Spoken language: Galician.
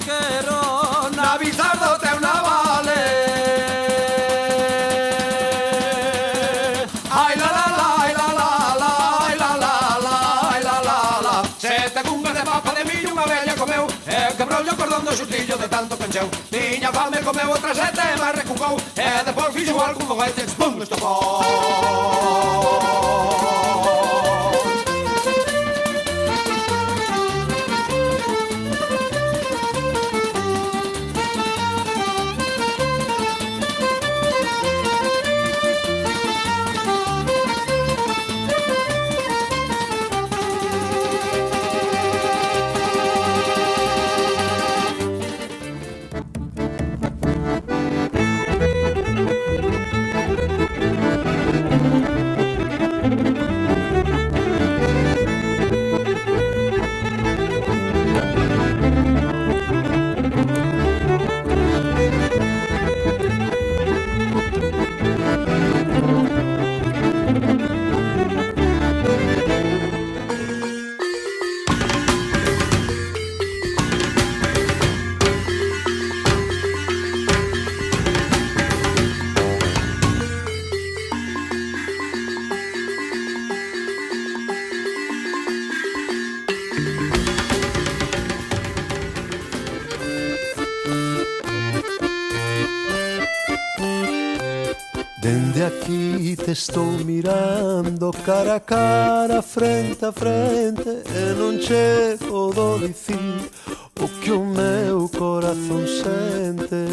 quero na vista do teu navale. Ai la la la, ai la la la, ai la la la, ai la la la. Sete cungas de papa de millo unha vella comeu, e quebrou-lle o cordón do xustillo de tanto cancheu. Tiña fame, comeu outra sete e máis recucou, e depois fixo igual como foguete, pum, estopou. Dende aquí te estou mirando cara a cara, frente a frente, e non chego do dicir o que o meu corazón sente.